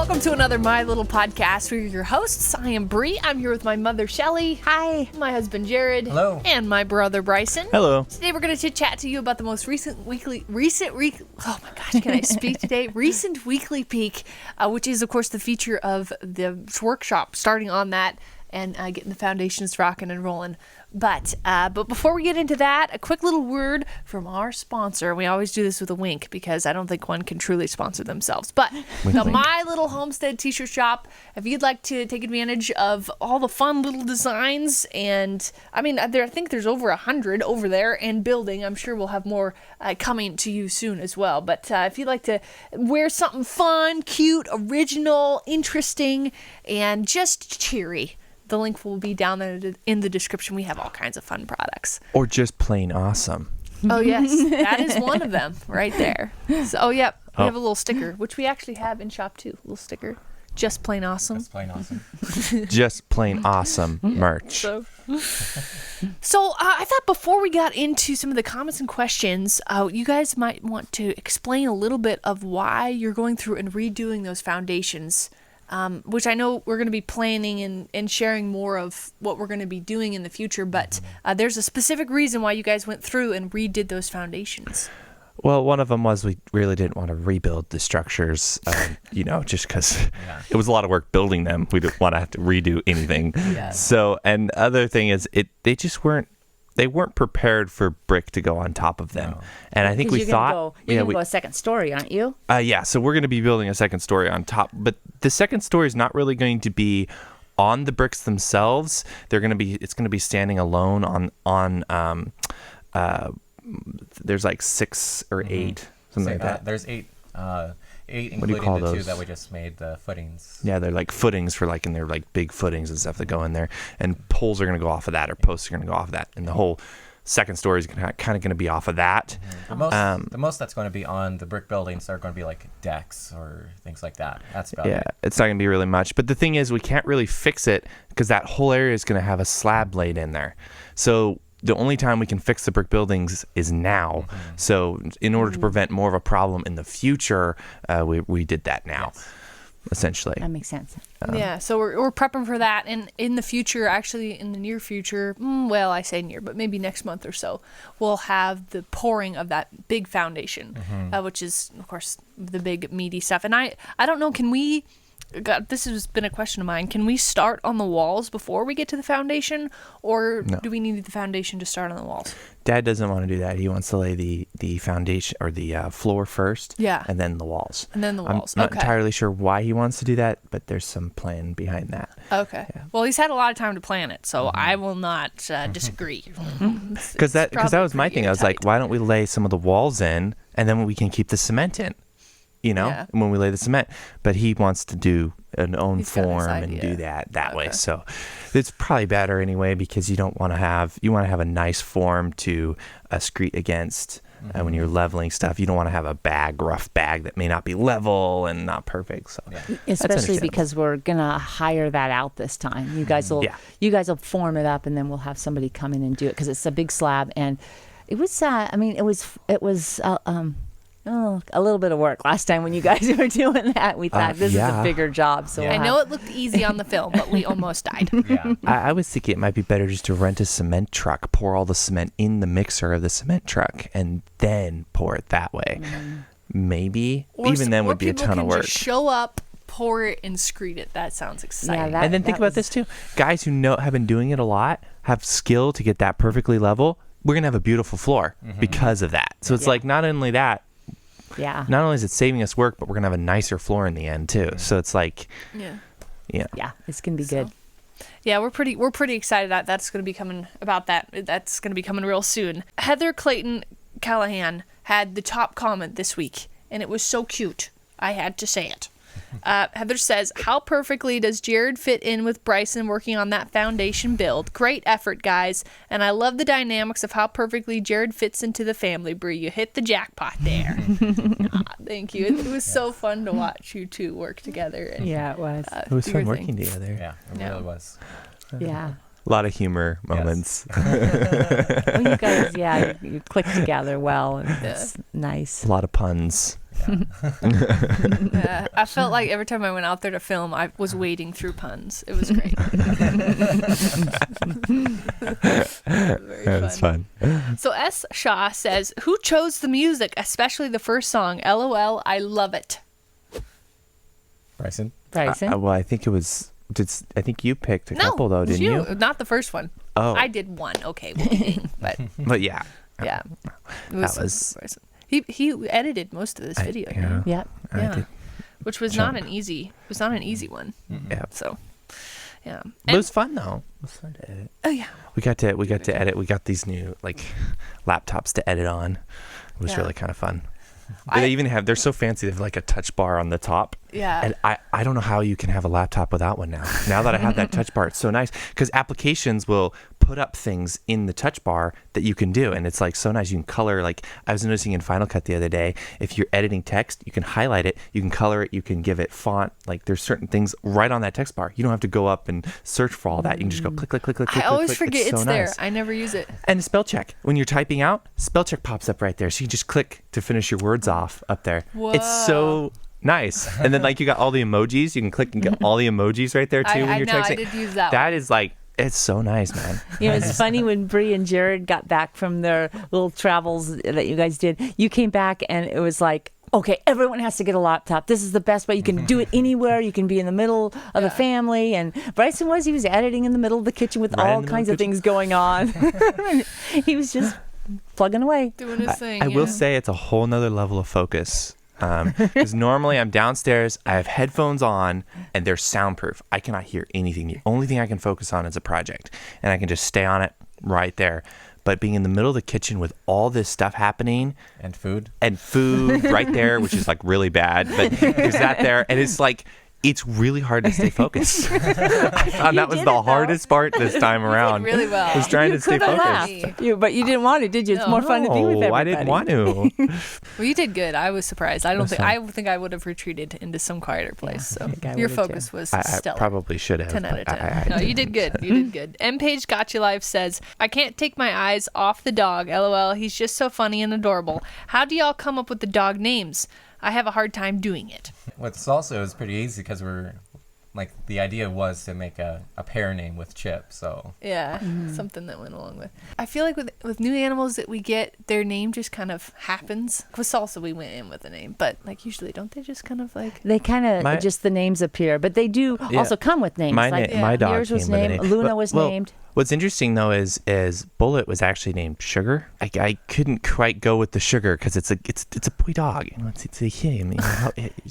welcome to another My Little Podcast. We're your hosts. I am Bree. I'm here with my mother, Shelly. Hi. My husband, Jared. Hello. And my brother, Bryson. Hello. Today we're going to chat to you about the most recent oh my gosh, can I speak today? Recent weekly peek, which is, of course, the feature of the workshop, starting on that and getting the foundations rocking and rolling. But before we get into that, a quick little word from our sponsor. We always do this with a wink because I don't think one can truly sponsor themselves. But the My Little Homestead t-shirt shop, if you'd like to take advantage of all the fun little designs, and I mean, I think there's over 100 over there and building. I'm sure we'll have more coming to you soon as well. But if you'd like to wear something fun, cute, original, interesting, and just cheery, the link will be down there in the description. We have all kinds of fun products. Or just plain awesome. Oh, yes. That is one of them right there. So, we have a little sticker, which we actually have in shop too. A little sticker. Just plain awesome. Just plain awesome. Just plain awesome merch. So I thought before we got into some of the comments and questions, you guys might want to explain a little bit of why you're going through and redoing those foundations. Which I know we're going to be planning and sharing more of what we're going to be doing in the future, but there's a specific reason why you guys went through and redid those foundations. Well, one of them was we really didn't want to rebuild the structures, just because it was a lot of work building them. We didn't want to have to redo anything. So, and the other thing is they weren't prepared for brick to go on top of them. No. And I think we thought... You're going to go a second story, aren't you? So we're going to be building a second story on top. But the second story is not really going to be on the bricks themselves. It's going to be standing alone on there's like 6 or 8, something like that. There's 8, including the 2 that we just made, the footings. Yeah, they're like footings and they're like big footings and stuff that go in there. And poles are going to go off of that, or posts are going to go off of that. And the whole second story is kind of going to be off of that. Mm-hmm. The most that's going to be on the brick buildings are going to be like decks or things like that. That's about it. It's not going to be really much. But the thing is, we can't really fix it because that whole area is going to have a slab laid in there. So the only time we can fix the brick buildings is now. Mm-hmm. So in order to prevent more of a problem in the future, we did that now, essentially. That makes sense. So we're prepping for that. And in the future, actually in the near future, I say near, but maybe next month or so, we'll have the pouring of that big foundation, which is, of course, the big meaty stuff. And I don't know, this has been a question of mine. Can we start on the walls before we get to the foundation, or do we need the foundation to start on the walls? Dad doesn't want to do that. He wants to lay the foundation or the floor first, and then the walls. And then the walls. I'm not entirely sure why he wants to do that, but there's some plan behind that. Okay. Yeah. Well, he's had a lot of time to plan it, so I will not disagree. Because that was my thing. I was like, why don't we lay some of the walls in, and then we can keep the cement in? When we lay the cement. But he wants to do an own form and do that way. So it's probably better anyway, because you want to have a nice form to screed against when you're leveling stuff. You don't want to have a rough bag that may not be level and not perfect. So especially because we're gonna hire that out this time. You guys will form it up, and then we'll have somebody come in and do it, because it's a big slab. And it was a little bit of work last time when you guys were doing that. We thought this is a bigger job. So I know it looked easy on the film, but we almost died. I was thinking it might be better just to rent a cement truck, pour all the cement in the mixer of the cement truck, and then pour it that way. Maybe. Even then would be a ton of work. Just show up, pour it, and screed it. That sounds exciting. And then think about this too. Guys who have been doing it a lot, have skill to get that perfectly level. We're going to have a beautiful floor because of that. So it's like not only that, not only is it saving us work, but we're gonna have a nicer floor in the end too. So it's like, it's gonna be good. We're pretty excited that that's gonna be coming about that. That's gonna be coming real soon. Heather Clayton Callahan had the top comment this week, and it was so cute. I had to say it. Heather says, how perfectly does Jared fit in with Bryson working on that foundation build? Great effort, guys. And I love the dynamics of how perfectly Jared fits into the family. Bree, you hit the jackpot there. Thank you. It was so fun to watch you two work together. And, it was. It was fun working together. Yeah, it really was. Yeah. A lot of humor moments. Well, you guys, you click together well, and it's nice. A lot of puns. I felt like every time I went out there to film, I was wading through puns. It was great. Very That's fun. So S. Shaw says, who chose the music, especially the first song? LOL, I love it. Bryson? Bryson? Well, I think it was. I think you picked a couple though, didn't you? Not the first one. Oh, I did one. Okay, we'll be but but yeah, yeah, it that was. Bryson. He edited most of this video. Yeah, Yep. I did. Which was not an easy. It was not an easy one. Yeah. So, yeah. But it was fun though. It was fun to edit. Oh yeah. We got to edit. We got these new laptops to edit on. It was really kind of fun. They even have. They're so fancy. They have like a touch bar on the top. Yeah. And I don't know how you can have a laptop without one now. Now that I have that touch bar, it's so nice because applications will put up things in the touch bar that you can do, and it's like so nice. You can color. Like I was noticing in Final Cut the other day, if you're editing text, you can highlight it, you can color it, you can give it font. Like there's certain things right on that text bar. You don't have to go up and search for all that. You can just go click, click, click, click. I always click. forget it's so there. nice. I never use it. And spell check. When you're typing out, spell check pops up right there. So you just click to finish your words off up there. Whoa. It's so nice. And then you got all the emojis. You can click and get all the emojis right there too when you're texting. I did use that That is it's so nice, man. It's funny when Bree and Jared got back from their little travels that you guys did. You came back and it was like, okay, everyone has to get a laptop. This is the best way. You can do it anywhere. You can be in the middle of the family. And Bryson he was editing in the middle of the kitchen with all kinds of things going on. He was just plugging away. Doing his thing. I will say it's a whole nother level of focus. Because normally I'm downstairs, I have headphones on, and they're soundproof. I cannot hear anything. The only thing I can focus on is a project, and I can just stay on it right there. But being in the middle of the kitchen with all this stuff happening And food. right there, which is really bad, but there's that there, and it's really hard to stay focused. I found that was the hardest part this time around. really well. Was trying to stay Could've focused. laughed. But you didn't want to, did you? It's more fun to be with everybody. I didn't want to. Well, you did good. I was surprised. I think I would have retreated into some quieter place. So I your would've focus too. was I stellar. probably should have. 10 out of but 10. I No, you did good. You did good. M Page Gotcha Life says, I can't take my eyes off the dog. LOL. He's just so funny and adorable. How do y'all come up with the dog names? I have a hard time doing it. What's also is pretty easy because the idea was to make a pair name with Chip, so Yeah, something that went along with. I feel like with new animals that we get, their name just kind of happens. With Salsa, we went in with a name, but usually don't they just kind of They kind of just the names appear, but they do also come with names. My dog yours was came with a named. name. Luna was named. What's interesting though is Bullet was actually named Sugar. I couldn't quite go with the Sugar because it's a boy dog. It's a him.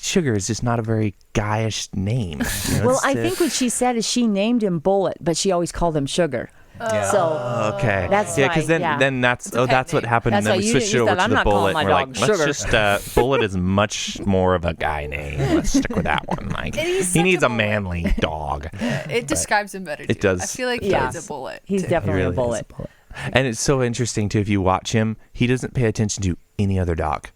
Sugar is just not a very guyish name. Well, I think what she said is she named him Bullet, but she always called him Sugar. yeah. So okay, That's because right, then that's pet what name. happened, That's and then why we you switched it said, over to "I'm the not calling Bullet. my We're like, dog let's Sugar." just Bullet is much more of a guy name. Let's stick with that one. he's He such needs a a manly dog. it describes him better. Too. It does. I feel like Yeah. he's a bullet. he's too. definitely He a really bullet. is a bullet. And it's so interesting too. If you watch him, he doesn't pay attention to any other dog.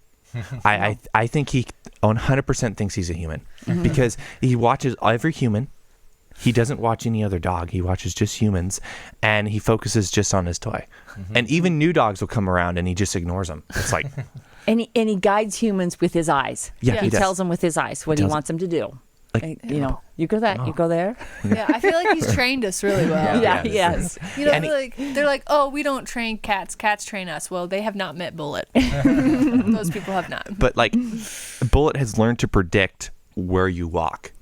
I think he 100% thinks he's a human because he watches every human. He doesn't watch any other dog. He watches just humans, and he focuses just on his toy. And even new dogs will come around, and he just ignores them. It's like, And he guides humans with his eyes. Yeah, he he does. tells them with his eyes what he tells wants them to do. Like, You go that, you go there. Yeah, I feel like he's trained us really well. Yeah, yes. And they're like, oh, we don't train cats. Cats train us. Well, they have not met Bullet. Those people have not. but Bullet has learned to predict where you walk.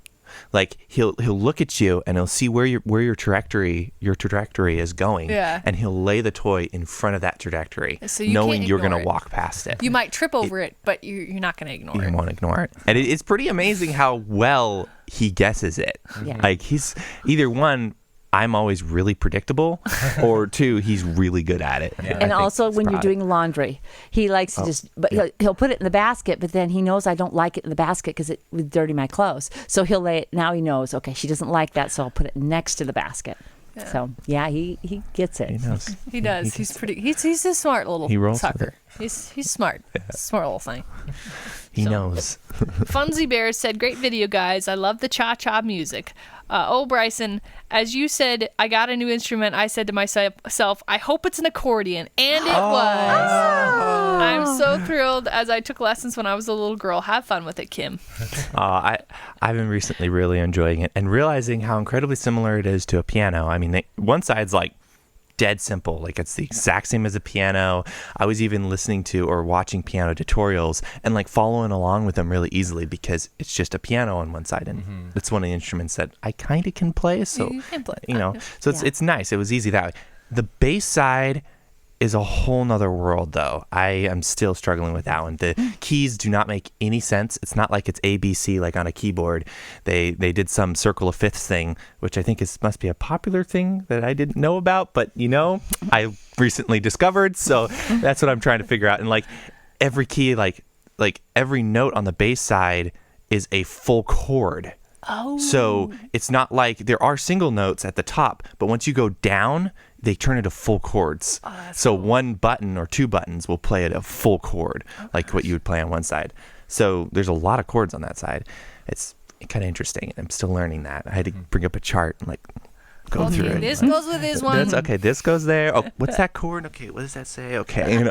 Like he'll look at you and he'll see where your trajectory is going, and he'll lay the toy in front of that trajectory, So you knowing can't you're going ignore to it. walk past it. You might trip over it, but you're not going to ignore You it. won't ignore it, and it's pretty amazing how well he guesses it. Yeah. Like he's either one, I'm always really predictable, or two, he's really good at it. Yeah. I And think also it's when you're probably- doing laundry, he likes to he'll put it in the basket, but then he knows I don't like it in the basket because it would dirty my clothes. So he'll lay it. Now he knows, okay, she doesn't like that, so I'll put it next to the basket. Yeah. So yeah, he gets it. he knows. He does. He's pretty. He's a smart little He rolls with sucker. He's smart. Smart little thing. He knows. Funzy Bear said, "Great video, guys. I love the cha-cha music. Bryson, as you said, I got a new instrument. I said to myself, I hope it's an accordion. And it was. I'm so thrilled as I took lessons when I was a little girl. Have fun with it, Kim. I've been recently really enjoying it and realizing how incredibly similar it is to a piano. I mean, one side's like dead simple, like it's the exact same as a piano. I was even listening to or watching piano tutorials and like following along with them really easily because it's just a piano on one side, and it's one of the instruments that I kind of can play. So you can play so it's nice. It was easy that way. The bass side is a whole nother world, though. I am still struggling with that one. The keys do not make any sense. It's not like it's ABC like on a keyboard. They did some circle of fifths thing, which I think must be a popular thing that I didn't know about, but I recently discovered. So that's what I'm trying to figure out. And like every key, like every note on the bass side is a full chord. Oh. So it's not like there are single notes at the top, but once you go down, they turn into full chords. So cool. One button or two buttons will play at a full chord, like what you would play on one side. So there's a lot of chords on that side. It's kind of interesting. I'm still learning that. I had to bring up a chart and go through it. This goes with this one. Okay, this goes there. Oh, what's that chord? Okay, what does that say? Okay,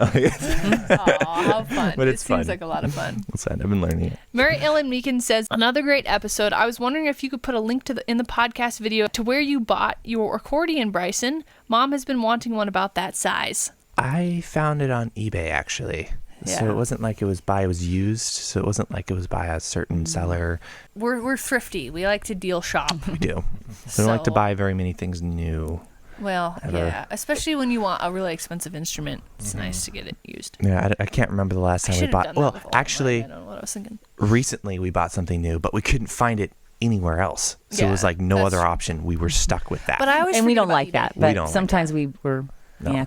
how fun. But it's It seems fun. like a lot of fun. It's fun. I've been learning it. Mary Ellen Meekin says, another great episode. I was wondering if you could put a link in the podcast video to where you bought your accordion, Bryson. Mom has been wanting one about that size. I found it on eBay, actually. Yeah. So it wasn't like it was used. So it wasn't like it was by a certain seller. We're thrifty. We like to deal shop. We do. We don't like to buy very many things new. Well, ever. yeah. Especially when you want a really expensive instrument. It's nice to get it used. Yeah, I can't remember the last time we bought. Well, actually, I don't know what I was thinking. Recently we bought something new, but we couldn't find it anywhere else. So it was like no other option. We were stuck with that. But I always we don't about like eBay. that. We But don't like sometimes we were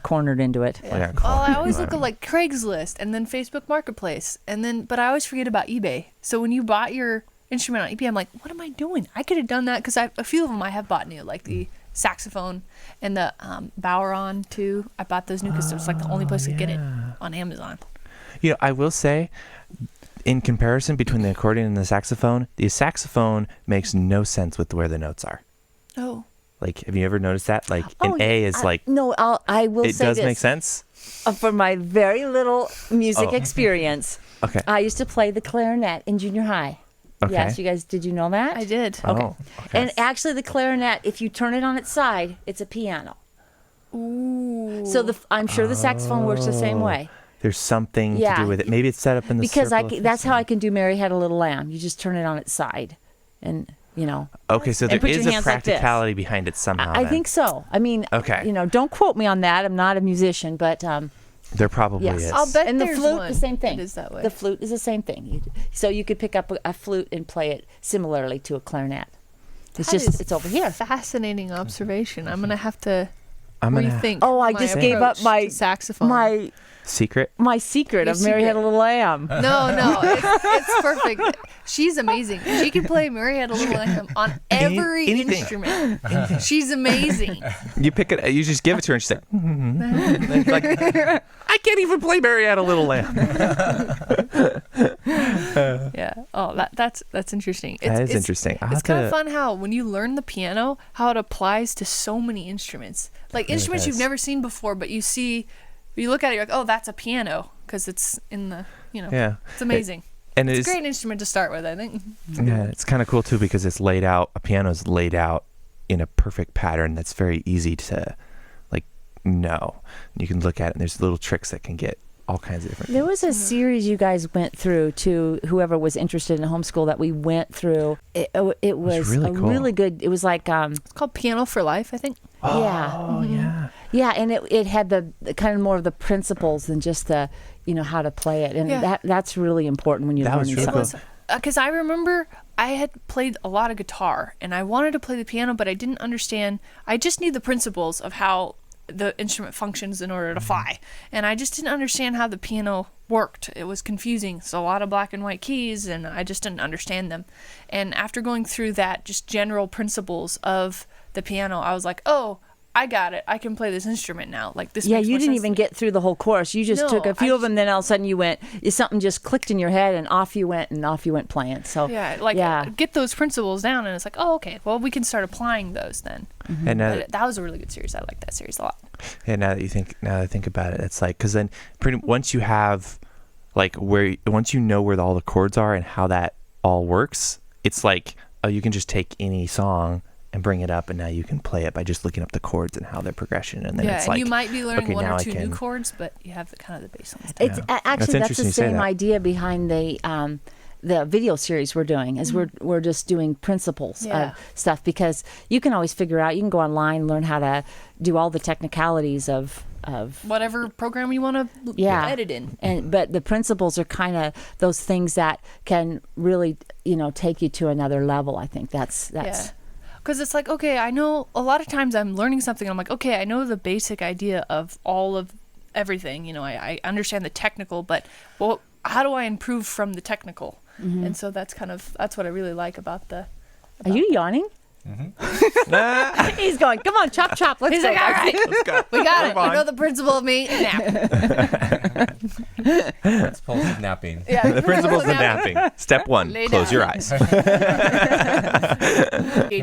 cornered into it. Yeah. I always look at like Craigslist and then Facebook Marketplace, but I always forget about eBay. So when you bought your instrument on eBay, I'm like, what am I doing? I could have done that because a few of them I have bought new, like the saxophone and the Boweron too. I bought those new because it was like the only place to get it on Amazon. I will say, in comparison between the accordion and the saxophone makes no sense with where the notes are. Oh. Like, have you ever noticed that? Like, an A is like... No, I will say this. It does make sense? From my very little music experience, Okay. I used to play the clarinet in junior high. Okay. Yes, you guys, did you know that? I did. Okay. Oh, And actually, the clarinet, if you turn it on its side, it's a piano. Ooh. So I'm sure the saxophone works the same way. There's something to do with it. Maybe it's set up in the Because circle of that's how I can do Mary Had a Little Lamb. You just turn it on its side, and Okay, so there put your is a hands like this. practicality behind it somehow. I think so. I mean, Okay. Don't quote me on that. I'm not a musician, but There probably yes. is. I'll bet and the there's flute, one the same thing. that is that way. The flute is the same thing. So you could pick up a flute and play it similarly to a clarinet. It's over here. Fascinating observation. I'm gonna have to I'm gonna rethink. Oh, I my just gave up approach my to saxophone. secret. My secret Your of Mary Had a secret. Little Lamb. No, it's perfect. She's amazing. She can play Mary Had a Little Lamb on every anything. instrument. She's amazing. You pick it. You just give it to her, and she's like, It's like, I can't even play Mary Had a Little Lamb. Yeah. Oh, that's interesting. That is interesting. It's kind of fun how when you learn the piano, how it applies to so many instruments. Like instruments you've never seen before, but you look at it, you're like, oh, that's a piano because it's in the, Yeah. It's amazing. And It's a great instrument to start with, I think. Yeah, it's kind of cool too because it's laid out. A piano's laid out in a perfect pattern that's very easy to know. You can look at it and there's little tricks that can get all kinds of different There was a series you guys went through to whoever was interested in homeschool that we went through. It was really cool. really good. It was like It's called Piano for Life, I think. Oh, yeah. Yeah, and it had the kind of more of the principles than just the how to play it, and that's really important when you're That was learning really something. cool. Because I remember I had played a lot of guitar and I wanted to play the piano, but I didn't understand. I just knew the principles of how the instrument functions in order to fly, and I just didn't understand how the piano worked. It was confusing. So a lot of black and white keys, and I just didn't understand them. And after going through that, just general principles of the piano, I was like, oh, I got it. I can play this instrument now. Like this. Yeah, makes you more didn't sense even to me. get through the whole course. You just No, took a few I of them, then all of a sudden you went, something just clicked in your head, and off you went playing. So Yeah, like get those principles down, and it's like, oh, okay, well, we can start applying those then. And But that was a really good series. I like that series a lot. And now that I think about it, it's like, because then once you have, like, once you know where all the chords are and how that all works, it's like, oh, you can just take any song and bring it up, and now you can play it by just looking up the chords and how their progression, and then it's and like, you might be learning okay, one now or I two can- new chords, but you have the kind of the bass ones. it's Yeah. actually that's interesting the you say same that. idea behind the video series we're doing. Is we're just doing principles Yeah. of stuff, because you can always figure out. You can go online, learn how to do all the technicalities of Whatever program you want to edit in. but the principles are kind of those things that can really take you to another level. I think that's Because it's like, okay, I know a lot of times I'm learning something. I'm like, okay, I know the basic idea of all of everything. I understand the technical, but well, how do I improve from the technical? And so that's what I really like about the. Are you yawning? He's going, come on, chop, chop. Let's He's go. like, all right, Let's go. we got it. on. You know the principle of me. Nap. Principles of napping. Yeah, The principles of napping. Step 1, Lay close down. your eyes.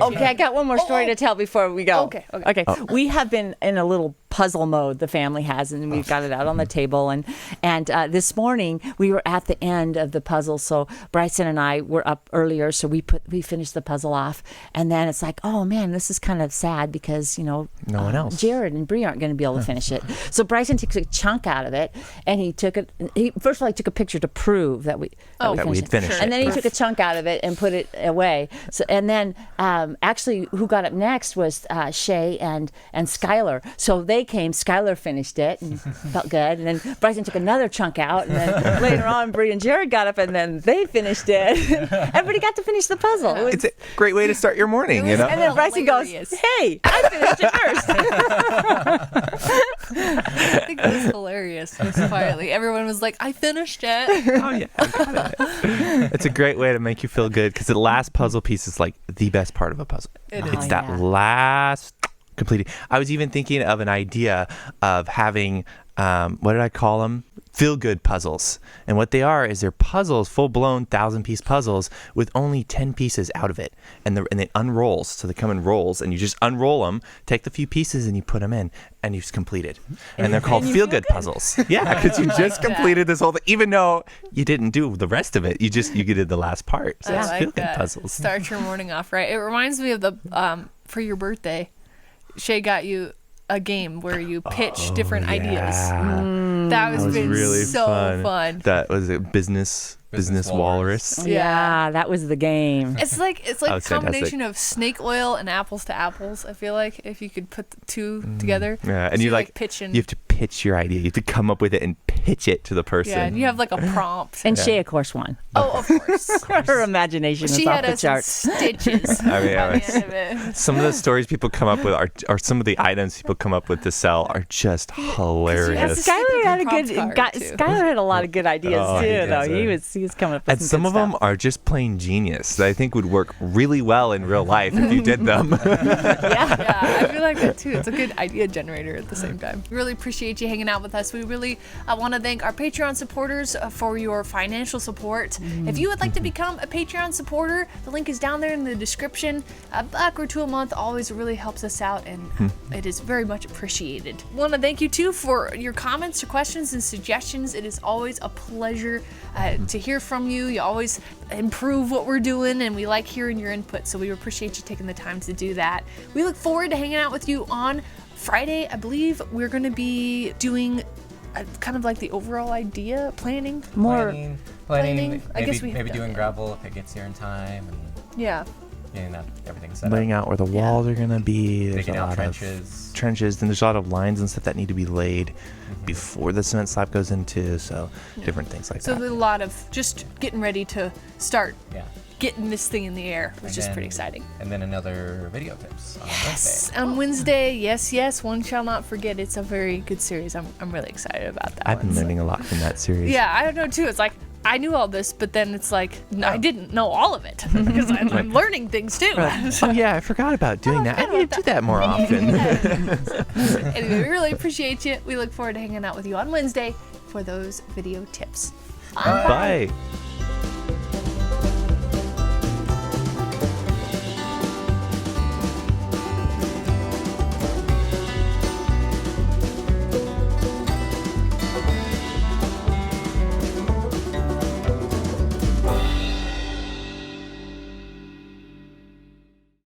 Okay, I got one more story to tell before we go. Okay. We have been in a little puzzle mode, the family has, and we've got it out on the table. And this morning we were at the end of the puzzle, so Bryson and I were up earlier, so we finished the puzzle off. And then it's like, oh man, this is kind of sad because No one else. Jared and Bree aren't going to be able to finish it. So Bryson took a chunk out of it, and he took it. First of all, he took a picture to prove that we that we'd finished it. and then he took a chunk out of it and put it away. So and then actually, who got up next was Shay and Skylar. So they came. Skylar finished it and felt good, and then Bryson took another chunk out, and then later on, Bree and Jared got up, and then they finished it. Everybody got to finish the puzzle. It was- It's a great way to start your morning, you know? and then Bryson goes, Hilarious. "Hey, I finished it first." I think it was hilarious. Just quietly, everyone was like, "I finished it." Oh yeah, I got it. It's a great way to make you feel good, because the last puzzle piece is like the best part of a puzzle. It is. It's Oh, that yeah. last completing. I was even thinking of an idea of having what did I call them? Feel good puzzles. And what they are is they're puzzles, full blown 1,000-piece puzzles with only 10 pieces out of it, and it unrolls. So they come in rolls, and you just unroll them, take the few pieces, and you put them in, and you've completed. And they're called feel good puzzles. Yeah, because you just completed this whole thing, even though you didn't do the rest of it. You did the last part. So I it's like feel good that. puzzles. Start your morning off right. It reminds me of the for your birthday, Shay got you a game where you pitch different ideas. That was, was been really so fun. That was a business walrus. Yeah, that was the game. It's like That a was combination fantastic. of snake oil and apples to apples. I feel like if you could put the two together. Yeah, and So you you're, like pitching. you have to pitch your idea. You have to come up with it and pitch it to the person. Yeah, and you have like a prompt. And Shay, of course, won. Oh, of course. Her imagination was She off had the us in charts. stitches I mean, by yeah, the end of it. Some of the stories people come up with are some of the items people come up with to sell are just hilarious. Skylar had a Prompt good. card, too. Skylar had a lot of good ideas Oh, he too, does, though. He yeah. was coming up with And some good of them stuff. are just plain genius that I think would work really well in real life if you did them. Yeah, I feel like that too. It's a good idea generator at the same time. We really appreciate you hanging out with us. We really want to thank our Patreon supporters for your financial support. If you would like to become a Patreon supporter, the link is down there in the description. $1 or $2 a month always really helps us out, and it is very much appreciated. Want to thank you too for your comments, your questions, and suggestions. It is always a pleasure to hear from you. You always improve what we're doing, and we like hearing your input, so we appreciate you taking the time to do that. We look forward to hanging out with you on Friday. I believe we're going to be doing kind of like the overall idea planning. Planning. Planning. I guess we have maybe done doing that. gravel if it gets here in time, and Yeah. getting that everything set Laying up. out where the walls are gonna be. There's Digging a out lot trenches. of trenches, and there's a lot of lines and stuff that need to be laid before the cement slab goes into. So different things like So that. there's a lot of just getting ready to start Yeah. getting this thing in the air, which And is then- pretty exciting. And then another video tips on Wednesday. On Wednesday, yes, one shall not forget. It's a very good series. I'm really excited about that I've one. been learning a lot from that series. Yeah, I don't know too. It's like I knew all this, but then it's like I didn't know all of it because I'm learning things too. Right. Oh yeah, I forgot about doing that. I need to do that more often. Anyway, we really appreciate you. We look forward to hanging out with you on Wednesday for those video tips. Bye.